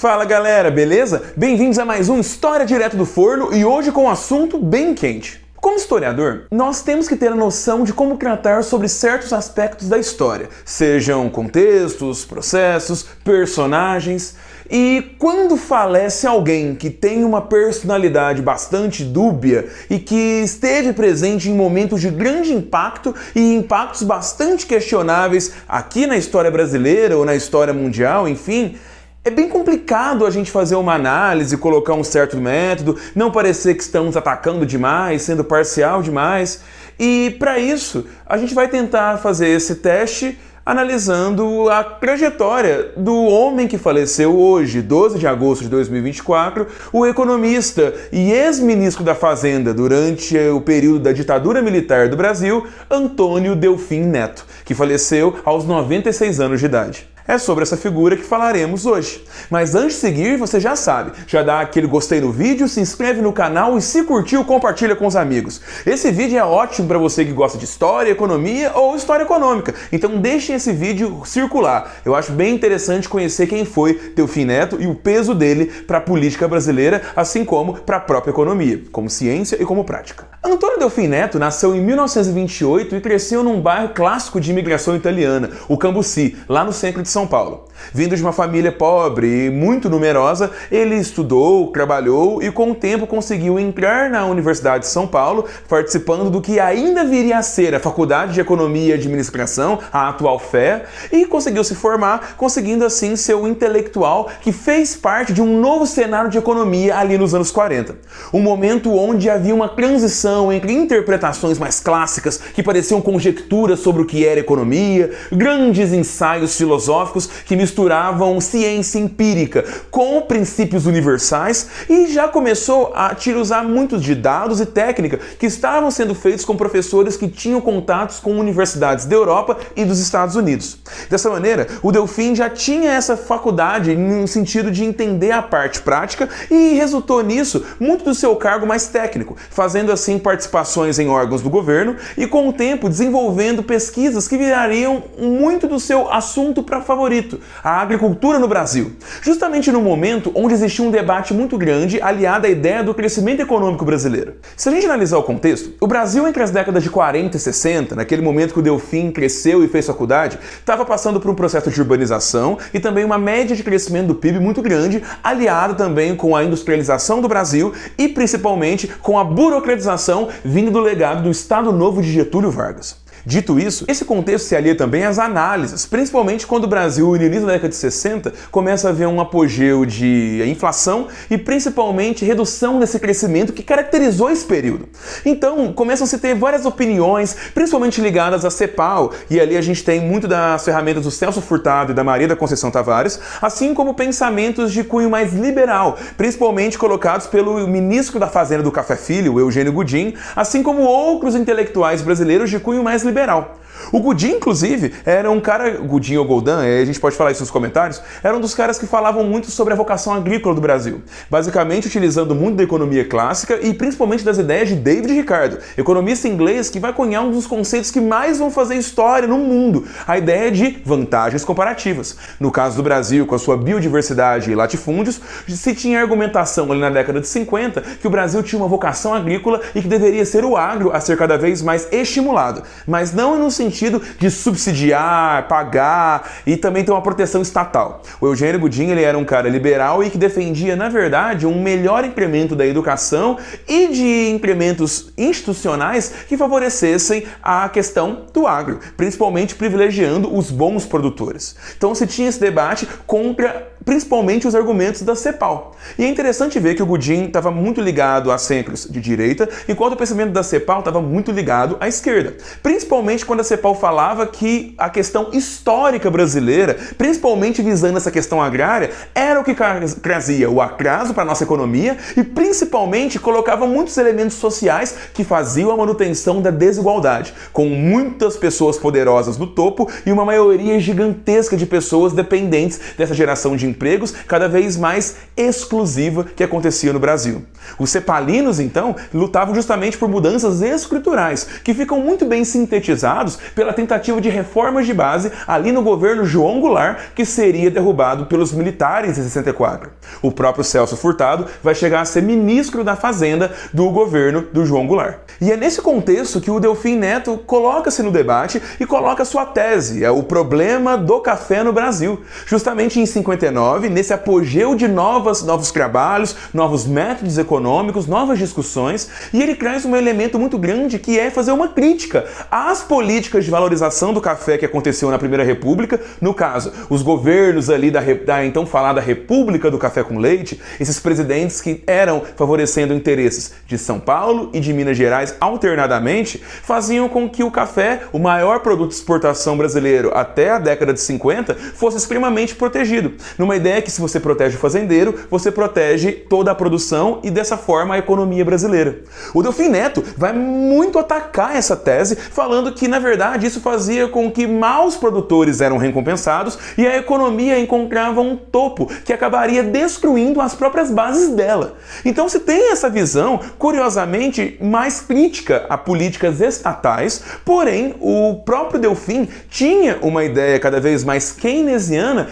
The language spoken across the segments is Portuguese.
Fala galera, beleza? Bem-vindos a mais um História Direto do Forno e hoje com um assunto bem quente. Como historiador, nós temos que ter a noção de como tratar sobre certos aspectos da história, sejam contextos, processos, personagens. E quando falece alguém que tem uma personalidade bastante dúbia e que esteve presente em momentos de grande impacto e impactos bastante questionáveis aqui na história brasileira ou na história mundial, enfim, é bem complicado a gente fazer uma análise, colocar um certo método, não parecer que estamos atacando demais, sendo parcial demais. E para isso, a gente vai tentar fazer esse teste analisando a trajetória do homem que faleceu hoje, 12 de agosto de 2024, o economista e ex-ministro da Fazenda durante o período da ditadura militar do Brasil, Antônio Delfim Neto, que faleceu aos 96 anos de idade. É sobre essa figura que falaremos hoje. Mas antes de seguir, você já sabe, já dá aquele gostei no vídeo, se inscreve no canal e se curtiu, compartilha com os amigos. Esse vídeo é ótimo para você que gosta de história, economia ou história econômica, então deixem esse vídeo circular. Eu acho bem interessante conhecer quem foi Delfim Neto e o peso dele para a política brasileira, assim como para a própria economia, como ciência e como prática. Antônio Delfim Neto nasceu em 1928 e cresceu num bairro clássico de imigração italiana, o Cambuci, lá no centro de São Paulo. Vindo de uma família pobre e muito numerosa, ele estudou, trabalhou e com o tempo conseguiu entrar na Universidade de São Paulo, participando do que ainda viria a ser a Faculdade de Economia e Administração, a atual FEA, e conseguiu se formar, conseguindo assim ser o intelectual que fez parte de um novo cenário de economia ali nos anos 40. Um momento onde havia uma transição entre interpretações mais clássicas, que pareciam conjecturas sobre o que era economia, grandes ensaios filosóficos que misturavam ciência empírica com princípios universais e já começou a usar muitos de dados e técnica que estavam sendo feitos com professores que tinham contatos com universidades da Europa e dos Estados Unidos. Dessa maneira, o Delfim já tinha essa faculdade no sentido de entender a parte prática e resultou nisso muito do seu cargo mais técnico, fazendo assim participações em órgãos do governo e com o tempo desenvolvendo pesquisas que virariam muito do seu assunto favorito, a agricultura no Brasil. Justamente no momento onde existia um debate muito grande aliado à ideia do crescimento econômico brasileiro. Se a gente analisar o contexto, o Brasil entre as décadas de 40 e 60, naquele momento que o Delfim cresceu e fez faculdade, estava passando por um processo de urbanização e também uma média de crescimento do PIB muito grande, aliado também com a industrialização do Brasil e principalmente com a burocratização vindo do legado do Estado Novo de Getúlio Vargas. Dito isso, esse contexto se alia também às análises, principalmente quando o Brasil, no início da década de 60, começa a ver um apogeu de inflação e principalmente redução desse crescimento que caracterizou esse período. Então, começam a se ter várias opiniões, principalmente ligadas à CEPAL, e ali a gente tem muito das ferramentas do Celso Furtado e da Maria da Conceição Tavares, assim como pensamentos de cunho mais liberal, principalmente colocados pelo ministro da Fazenda do Café Filho, o Eugênio Goudin, assim como outros intelectuais brasileiros de cunho mais liberal. O Goudin, inclusive, era um cara, Goudin ou Goldin, a gente pode falar isso nos comentários, era um dos caras que falavam muito sobre a vocação agrícola do Brasil, basicamente utilizando muito da economia clássica e principalmente das ideias de David Ricardo, economista inglês que vai cunhar um dos conceitos que mais vão fazer história no mundo, a ideia de vantagens comparativas. No caso do Brasil, com a sua biodiversidade e latifúndios, se tinha argumentação ali na década de 50 que o Brasil tinha uma vocação agrícola e que deveria ser o agro a ser cada vez mais estimulado, mas não no sentido de subsidiar, pagar e também ter uma proteção estatal. O Eugênio Goudin, ele era um cara liberal e que defendia, na verdade, um melhor incremento da educação e de incrementos institucionais que favorecessem a questão do agro, principalmente privilegiando os bons produtores. Então se tinha esse debate contra principalmente os argumentos da CEPAL. E é interessante ver que o Goudin estava muito ligado a centros de direita, enquanto o pensamento da CEPAL estava muito ligado à esquerda. Principalmente quando a CEPAL falava que a questão histórica brasileira, principalmente visando essa questão agrária, era o que trazia o atraso para a nossa economia e principalmente colocava muitos elementos sociais que faziam a manutenção da desigualdade, com muitas pessoas poderosas no topo e uma maioria gigantesca de pessoas dependentes dessa geração de empregos cada vez mais exclusiva que acontecia no Brasil. Os cepalinos, então, lutavam justamente por mudanças estruturais, que ficam muito bem sintetizados pela tentativa de reformas de base ali no governo João Goulart, que seria derrubado pelos militares 1964. O próprio Celso Furtado vai chegar a ser ministro da Fazenda do governo do João Goulart. E é nesse contexto que o Delfim Neto coloca-se no debate e coloca sua tese, é o problema do café no Brasil. Justamente em 59, nesse apogeu de novos trabalhos, novos métodos econômicos, novas discussões, e ele traz um elemento muito grande que é fazer uma crítica às políticas de valorização do café que aconteceu na Primeira República, no caso, os governos ali da então falada República do Café com Leite, esses presidentes que eram favorecendo interesses de São Paulo e de Minas Gerais alternadamente, faziam com que o café, o maior produto de exportação brasileiro até a década de 50, fosse extremamente protegido. Numa ideia que se você protege o fazendeiro, você protege toda a produção e dessa forma a economia brasileira. O Delfim Neto vai muito atacar essa tese, falando que na verdade isso fazia com que maus produtores eram recompensados e a economia encontrava um topo que acabaria destruindo as próprias bases dela. Então se tem essa visão, curiosamente, mais crítica a políticas estatais, porém o próprio Delfim tinha uma ideia cada vez mais keynesiana,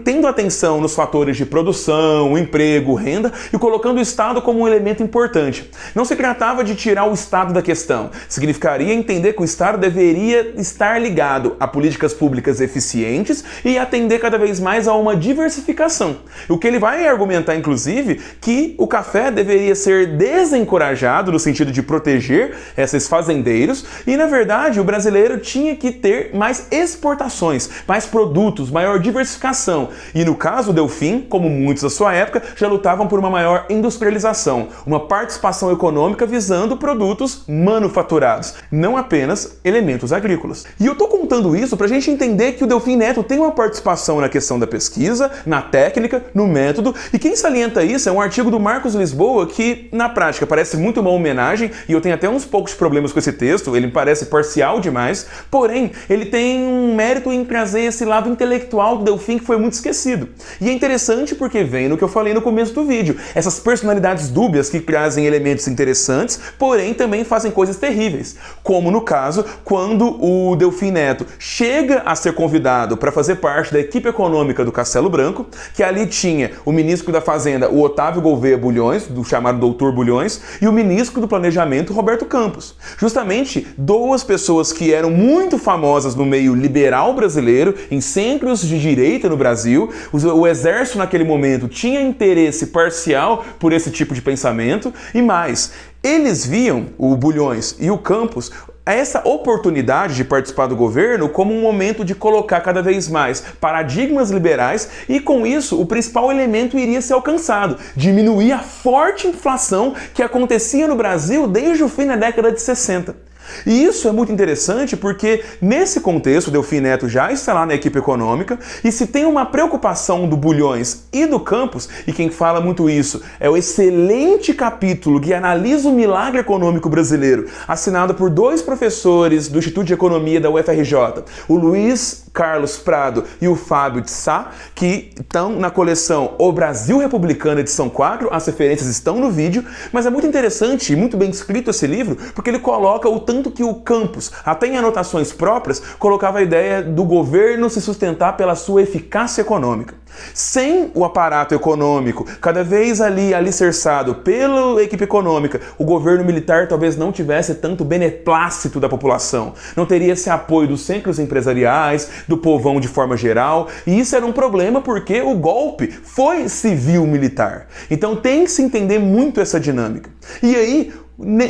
tendo atenção nos fatores de produção, emprego, renda e colocando o Estado como um elemento importante. Não se tratava de tirar o Estado da questão, significaria entender que o Estado deveria estar ligado a políticas públicas eficientes e atender cada vez mais a uma diversificação. O que ele vai argumentar, inclusive, que o café deveria ser desencorajado no sentido de proteger esses fazendeiros e, na verdade, o brasileiro tinha que ter mais exportações, mais produtos, maior diversificação. E no caso do Delfim, como muitos da sua época, já lutavam por uma maior industrialização, uma participação econômica visando produtos manufaturados, não apenas elementos agrícolas. E eu tô contando isso pra gente entender que o Delfim Neto tem uma participação na questão da pesquisa, na técnica, no método, e quem salienta isso é um artigo do Marcos Lisboa que, na prática, parece muito uma homenagem, e eu tenho até uns poucos problemas com esse texto, ele me parece parcial demais, porém, ele tem um mérito em trazer esse lado intelectual do Delfim que foi muito esquecido. E é interessante porque vem no que eu falei no começo do vídeo, essas personalidades dúbias que trazem elementos interessantes, porém também fazem coisas terríveis, como no caso, quando o Delfim Neto chega a ser convidado para fazer parte da equipe econômica do Castelo Branco, que ali tinha o ministro da Fazenda, o Otávio Gouveia Bulhões, do chamado Doutor Bulhões, e o ministro do Planejamento, Roberto Campos. Justamente duas pessoas que eram muito famosas no meio liberal brasileiro, em centros de direita no Brasil. O exército naquele momento tinha interesse parcial por esse tipo de pensamento e mais, eles viam, o Bulhões e o Campos, essa oportunidade de participar do governo como um momento de colocar cada vez mais paradigmas liberais e com isso o principal elemento iria ser alcançado, diminuir a forte inflação que acontecia no Brasil desde o fim da década de 60. E isso é muito interessante porque, nesse contexto, o Delfim Neto já está lá na equipe econômica e se tem uma preocupação do Bulhões e do Campos, e quem fala muito isso é o excelente capítulo que analisa o milagre econômico brasileiro, assinado por dois professores do Instituto de Economia da UFRJ, o Luiz Carlos Prado e o Fábio de Sá, que estão na coleção O Brasil Republicano, edição 4, as referências estão no vídeo, mas é muito interessante e muito bem escrito esse livro, porque ele coloca o tanto que o Campos, até em anotações próprias, colocava a ideia do governo se sustentar pela sua eficácia econômica. Sem o aparato econômico, cada vez ali alicerçado pela equipe econômica, o governo militar talvez não tivesse tanto beneplácito da população, não teria esse apoio dos centros empresariais, do povão de forma geral, e isso era um problema porque o golpe foi civil-militar. Então tem que se entender muito essa dinâmica. E aí,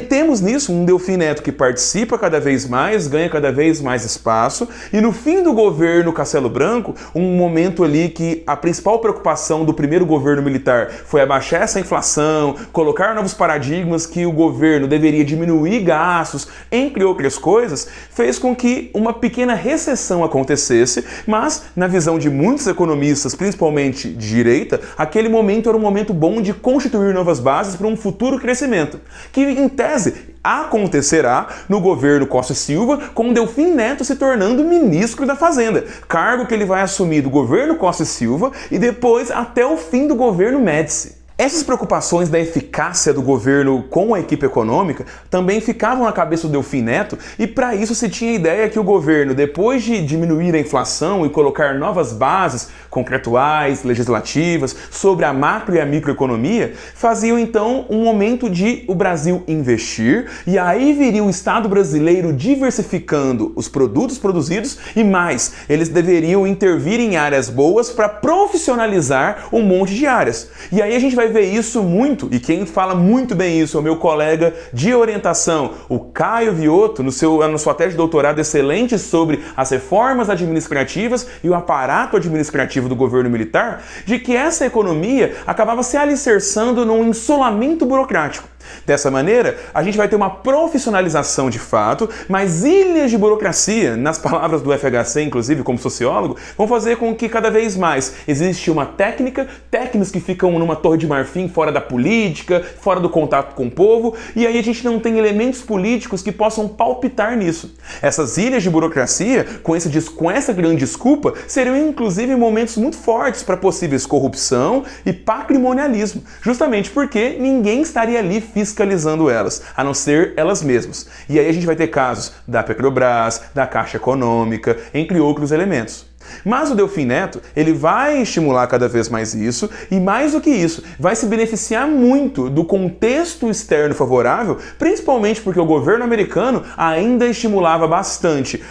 temos nisso um Delfim Neto que participa cada vez mais, ganha cada vez mais espaço, e no fim do governo Castelo Branco, um momento ali que a principal preocupação do primeiro governo militar foi abaixar essa inflação, colocar novos paradigmas que o governo deveria diminuir gastos, entre outras coisas, fez com que uma pequena recessão acontecesse, mas na visão de muitos economistas, principalmente de direita, aquele momento era um momento bom de constituir novas bases para um futuro crescimento, que em tese acontecerá no governo Costa e Silva, com Delfim Neto se tornando ministro da Fazenda, cargo que ele vai assumir do governo Costa e Silva e depois até o fim do governo Médici. Essas preocupações da eficácia do governo com a equipe econômica também ficavam na cabeça do Delfim Neto, e para isso se tinha a ideia que o governo, depois de diminuir a inflação e colocar novas bases contratuais, legislativas, sobre a macro e a microeconomia, faziam então um momento de o Brasil investir, e aí viria o Estado brasileiro diversificando os produtos produzidos e mais, eles deveriam intervir em áreas boas para profissionalizar um monte de áreas. E aí a gente vai ver isso muito, e quem fala muito bem isso é o meu colega de orientação, o Caio Viotto, na sua tese de doutorado excelente sobre as reformas administrativas e o aparato administrativo do governo militar, de que essa economia acabava se alicerçando num insolamento burocrático. Dessa maneira, a gente vai ter uma profissionalização de fato, mas ilhas de burocracia, nas palavras do FHC, inclusive como sociólogo, vão fazer com que cada vez mais existe uma técnicos que ficam numa torre de marfim fora da política, fora do contato com o povo, e aí a gente não tem elementos políticos que possam palpitar nisso. Essas ilhas de burocracia, com essa grande desculpa, seriam inclusive momentos muito fortes para possíveis corrupção e patrimonialismo, justamente porque ninguém estaria ali fiscalizando elas, a não ser elas mesmas. E aí a gente vai ter casos da Petrobras, da Caixa Econômica, entre outros elementos. Mas o Delfim Neto, ele vai estimular cada vez mais isso, e mais do que isso, vai se beneficiar muito do contexto externo favorável, principalmente porque o governo americano ainda estimulava bastante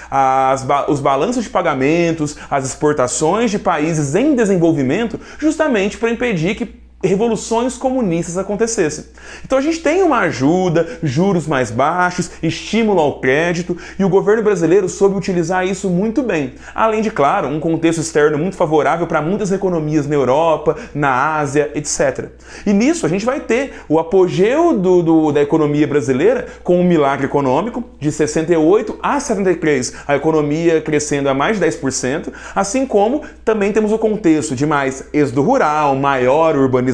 os balanços de pagamentos, as exportações de países em desenvolvimento, justamente para impedir que revoluções comunistas acontecessem. Então a gente tem uma ajuda, juros mais baixos, estímulo ao crédito, e o governo brasileiro soube utilizar isso muito bem. Além de, claro, um contexto externo muito favorável para muitas economias na Europa, na Ásia, etc. E nisso a gente vai ter o apogeu da economia brasileira com um milagre econômico, de 68 a 73, a economia crescendo a mais de 10%, assim como também temos o contexto de mais êxodo rural, maior urbanização,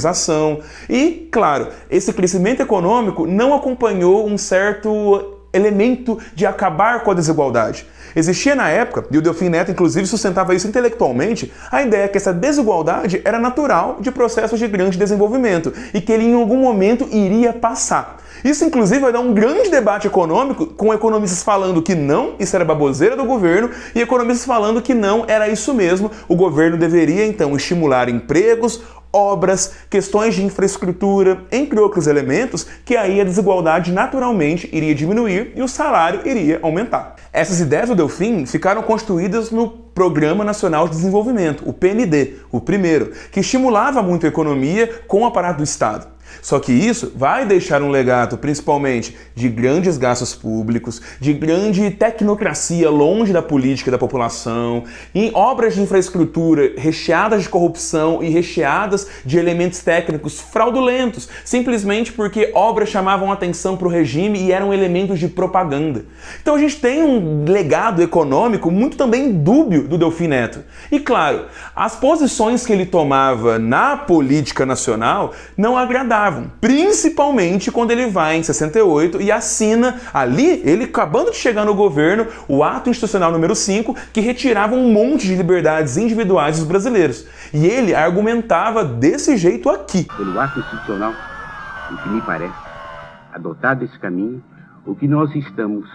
e, claro, esse crescimento econômico não acompanhou um certo elemento de acabar com a desigualdade. Existia na época, e o Delfim Neto inclusive sustentava isso intelectualmente, a ideia que essa desigualdade era natural de processos de grande desenvolvimento e que ele em algum momento iria passar. Isso inclusive vai dar um grande debate econômico, com economistas falando que não, isso era baboseira do governo, e economistas falando que não, era isso mesmo, o governo deveria então estimular empregos, obras, questões de infraestrutura, entre outros elementos, que aí a desigualdade naturalmente iria diminuir e o salário iria aumentar. Essas ideias do Delfim ficaram construídas no Programa Nacional de Desenvolvimento, o PND, o primeiro, que estimulava muito a economia com o aparato do Estado. Só que isso vai deixar um legado principalmente de grandes gastos públicos, de grande tecnocracia longe da política e da população, em obras de infraestrutura recheadas de corrupção e recheadas de elementos técnicos fraudulentos, simplesmente porque obras chamavam atenção para o regime e eram elementos de propaganda. Então a gente tem um legado econômico muito também dúbio do Delfim Neto. E claro, as posições que ele tomava na política nacional não agradavam, principalmente quando ele vai em 68 e assina ali, ele acabando de chegar no governo, o Ato Institucional número 5, que retirava um monte de liberdades individuais dos brasileiros. E ele argumentava desse jeito aqui. Pelo Ato Institucional, o que me parece, adotado esse caminho, o que nós estamos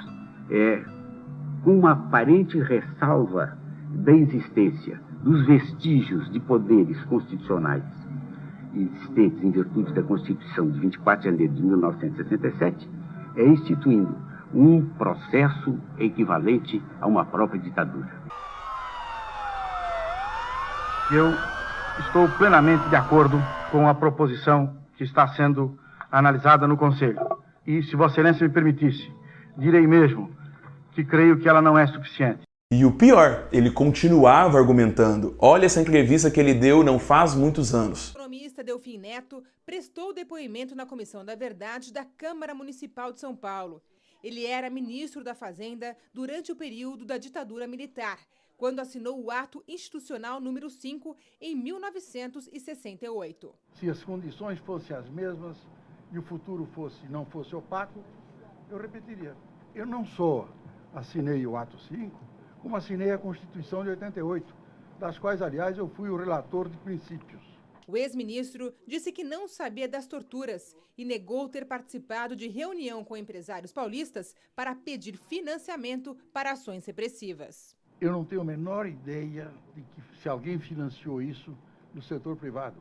com uma aparente ressalva da existência dos vestígios de poderes constitucionais existentes em virtude da Constituição de 24 de janeiro de 1967, é instituindo um processo equivalente a uma própria ditadura. Eu estou plenamente de acordo com a proposição que está sendo analisada no Conselho. E, se Vossa Excelência me permitisse, direi mesmo que creio que ela não é suficiente. E o pior, ele continuava argumentando. Olha essa entrevista que ele deu não faz muitos anos. O economista Delfim Neto prestou depoimento na Comissão da Verdade da Câmara Municipal de São Paulo. Ele era ministro da Fazenda durante o período da ditadura militar, quando assinou o Ato Institucional número 5 em 1968. Se as condições fossem as mesmas e o futuro não fosse opaco, eu repetiria. Eu não só assinei o Ato 5, como assinei a Constituição de 88, das quais, aliás, eu fui o relator de princípios. O ex-ministro disse que não sabia das torturas e negou ter participado de reunião com empresários paulistas para pedir financiamento para ações repressivas. Eu não tenho a menor ideia de que se alguém financiou isso no setor privado.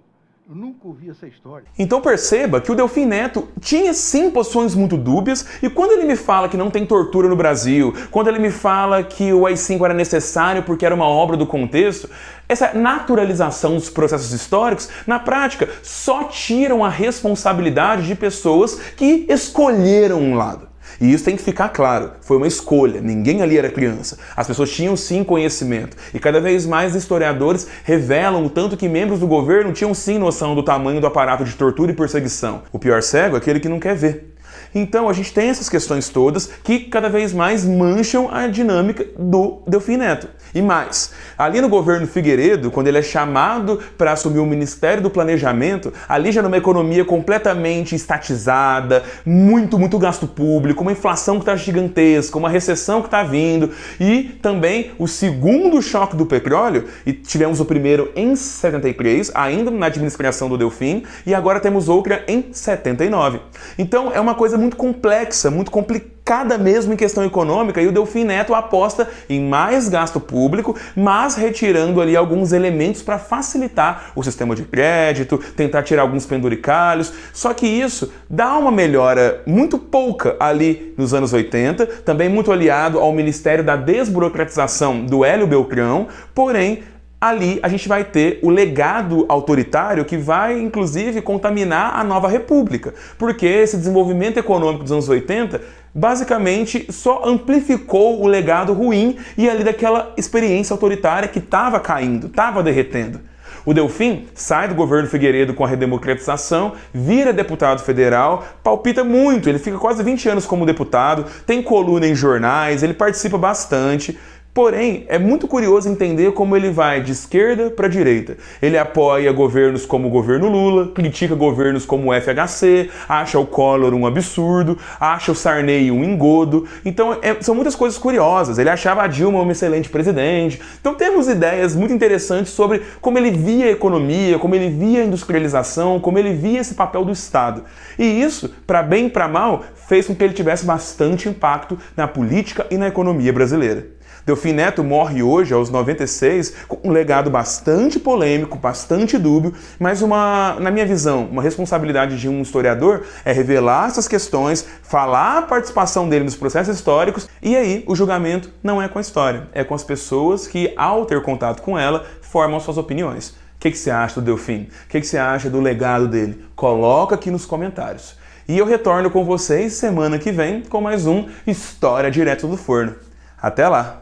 Eu nunca ouvi essa história. Então perceba que o Delfim Neto tinha sim posições muito dúbias, e quando ele me fala que não tem tortura no Brasil, quando ele me fala que o AI-5 era necessário porque era uma obra do contexto, essa naturalização dos processos históricos, na prática, só tiram a responsabilidade de pessoas que escolheram um lado. E isso tem que ficar claro, foi uma escolha, ninguém ali era criança. As pessoas tinham sim conhecimento. E cada vez mais historiadores revelam o tanto que membros do governo tinham sim noção do tamanho do aparato de tortura e perseguição. O pior cego é aquele que não quer ver. Então a gente tem essas questões todas que cada vez mais mancham a dinâmica do Delfim Neto. E mais, ali no governo Figueiredo, quando ele é chamado para assumir o Ministério do Planejamento, ali já numa economia completamente estatizada, muito gasto público, uma inflação que está gigantesca, uma recessão que está vindo, e também o segundo choque do petróleo, e tivemos o primeiro em 73, ainda na administração do Delfim, e agora temos outra em 79. Então é uma coisa muito complexa, muito complicada mesmo em questão econômica, e o Delfim Neto aposta em mais gasto público, mas retirando ali alguns elementos para facilitar o sistema de crédito, tentar tirar alguns penduricalhos. Só que isso dá uma melhora muito pouca ali nos anos 80, também muito aliado ao Ministério da Desburocratização do Hélio Beltrão, porém ali a gente vai ter o legado autoritário que vai, inclusive, contaminar a nova república. Porque esse desenvolvimento econômico dos anos 80, basicamente, só amplificou o legado ruim e ali daquela experiência autoritária que estava caindo, estava derretendo. O Delfim sai do governo Figueiredo com a redemocratização, vira deputado federal, palpita muito, ele fica quase 20 anos como deputado, tem coluna em jornais, ele participa bastante. Porém, é muito curioso entender como ele vai de esquerda para direita. Ele apoia governos como o governo Lula, critica governos como o FHC, acha o Collor um absurdo, acha o Sarney um engodo. Então, são muitas coisas curiosas. Ele achava a Dilma uma excelente presidente. Então, temos ideias muito interessantes sobre como ele via a economia, como ele via a industrialização, como ele via esse papel do Estado. E isso, para bem e para mal, fez com que ele tivesse bastante impacto na política e na economia brasileira. Delfim Neto morre hoje, aos 96, com um legado bastante polêmico, bastante dúbio, mas na minha visão, uma responsabilidade de um historiador é revelar essas questões, falar a participação dele nos processos históricos, e aí o julgamento não é com a história, é com as pessoas que, ao ter contato com ela, formam suas opiniões. O que você acha do Delfim? O que você acha do legado dele? Coloca aqui nos comentários. E eu retorno com vocês semana que vem com mais um História Direto do Forno. Até lá!